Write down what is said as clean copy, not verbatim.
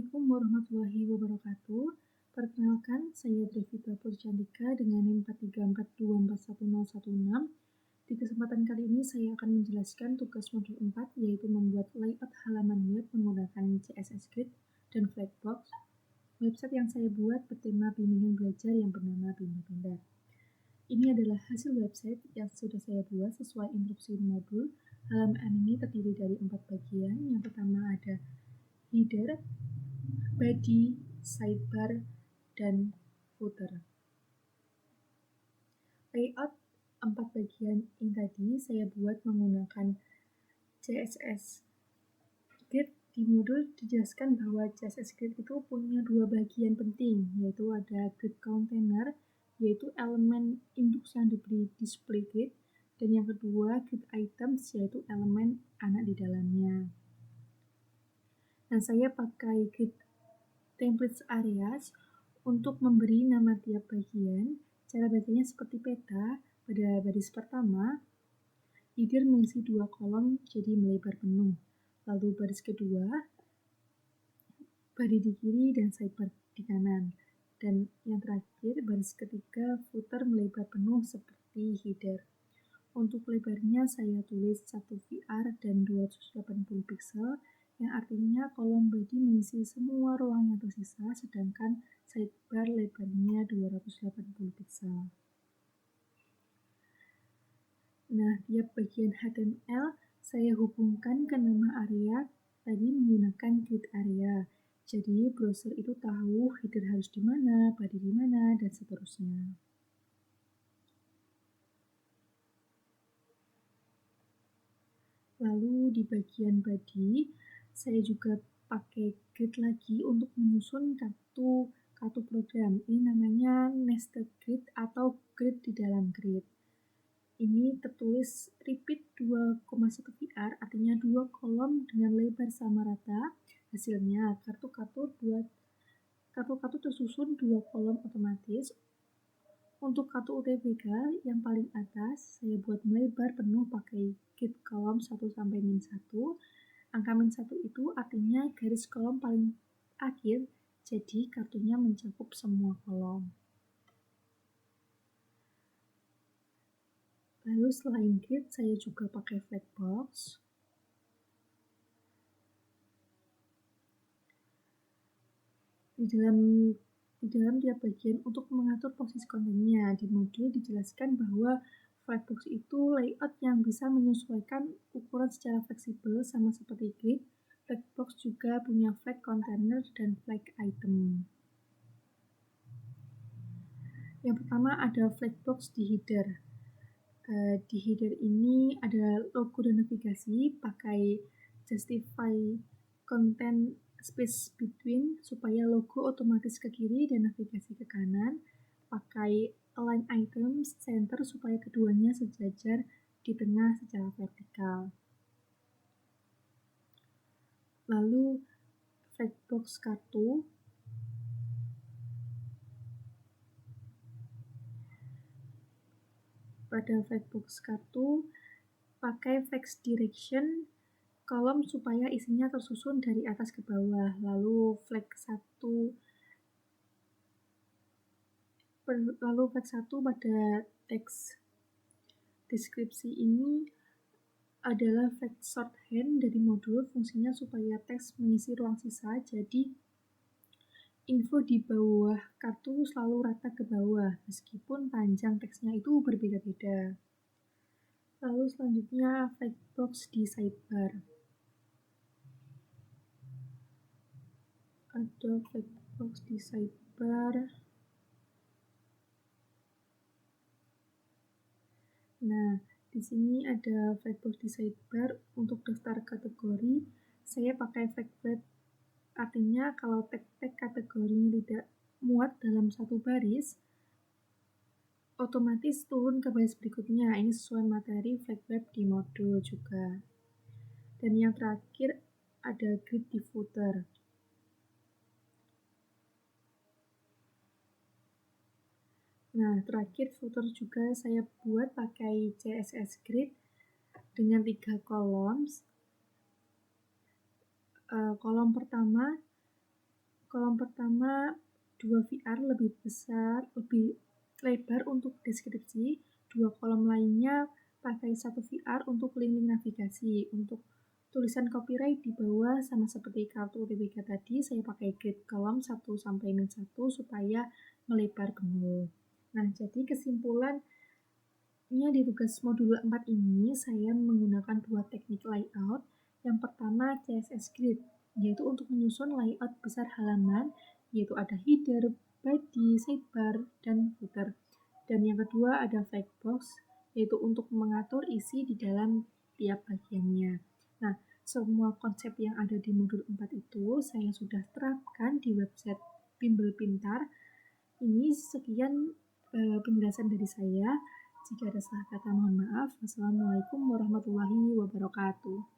Assalamualaikum warahmatullahi wabarakatuh. Perkenalkan, saya Drevita Purcantika dengan NIM 4342411016. Di kesempatan kali ini saya akan menjelaskan tugas modul 4, yaitu membuat layout halaman web menggunakan CSS Grid dan Flexbox. Website yang saya buat bertema bimbingan belajar yang bernama Bimba Pindah. Ini adalah hasil website yang sudah saya buat sesuai instruksi modul. Halaman ini terdiri dari 4 bagian. Yang pertama ada header, body, sidebar, dan footer. Layout 4 bagian ini tadi saya buat menggunakan CSS Grid. Di modul dijelaskan bahwa CSS Grid itu punya 2 bagian penting, yaitu ada grid container, yaitu elemen induk yang diberi display grid, dan yang kedua grid items, yaitu elemen anak di dalamnya. Nah, saya pakai grid templates areas untuk memberi nama tiap bagian. Cara bacanya seperti peta. Pada baris pertama, header mengisi 2 kolom jadi melebar penuh. Lalu baris kedua, body di kiri dan sidebar di kanan. Dan yang terakhir, baris ketiga, footer melebar penuh seperti header. Untuk lebarnya saya tulis 1 VR dan 280 pixel, yang artinya kolom body mengisi semua ruang yang tersisa, sedangkan sidebar lebarnya 280 pixel. Nah, tiap bagian HTML saya hubungkan ke nama area tadi menggunakan grid area. Jadi browser itu tahu header harus di mana, body di mana, dan seterusnya. Lalu di bagian body, saya juga pakai grid lagi untuk menyusun kartu program. Ini namanya nested grid atau grid di dalam grid. Ini tertulis repeat 2,1 VR, artinya 2 kolom dengan lebar sama rata. Hasilnya kartu tersusun 2 kolom otomatis. Untuk kartu UTBK yang paling atas, saya buat melebar penuh pakai grid kolom 1-1. Angka -1 itu artinya garis kolom paling akhir, jadi kartunya mencakup semua kolom. Lalu selain grid, saya juga pakai Flexbox. Di dalam tiap bagian untuk mengatur posisi kontennya. Di modul dijelaskan bahwa Flexbox itu layout yang bisa menyesuaikan ukuran secara fleksibel sama seperti grid. Flexbox juga punya flag container dan flag item. Yang pertama ada Flexbox di header. Di header ini ada logo dan navigasi, pakai justify content space between supaya logo otomatis ke kiri dan navigasi ke kanan, pakai align items center supaya keduanya sejajar di tengah secara vertikal. Lalu Flexbox kartu. Pada Flexbox kartu pakai flex direction kolom supaya isinya tersusun dari atas ke bawah. Lalu flex 1 pada teks deskripsi ini adalah flex shorthand dari modul, fungsinya supaya teks mengisi ruang sisa, jadi info di bawah kartu selalu rata ke bawah, meskipun panjang teksnya itu berbeda-beda. Lalu selanjutnya Flexbox di sidebar. Ada Flexbox di sidebar. Nah, di sini ada Flexbox di sidebar untuk daftar kategori. Saya pakai Flexbox, artinya kalau tag-tag kategorinya tidak muat dalam satu baris, otomatis turun ke baris berikutnya. Ini sesuai materi Flexbox di modul juga. Dan yang terakhir ada grid di footer. Nah, terakhir footer juga saya buat pakai CSS Grid dengan 3 kolom. Kolom pertama kolom pertama 2 VR lebih besar, lebih lebar untuk deskripsi, 2 kolom lainnya pakai 1 VR untuk link-link navigasi. Untuk tulisan copyright di bawah sama seperti kartu UTBK tadi, saya pakai grid kolom 1 sampai -1 supaya melebar gemuk. Nah, jadi kesimpulannya di tugas modul 4 ini saya menggunakan 2 teknik layout. Yang pertama CSS Grid, yaitu untuk menyusun layout besar halaman, yaitu ada header, body, sidebar, dan footer. Dan yang kedua ada flagbox, yaitu untuk mengatur isi di dalam tiap bagiannya. Nah, semua konsep yang ada di modul 4 itu saya sudah terapkan di website Bimbel Pintar. Ini sekian penjelasan dari saya. Jika ada salah kata mohon maaf. Wassalamualaikum warahmatullahi wabarakatuh.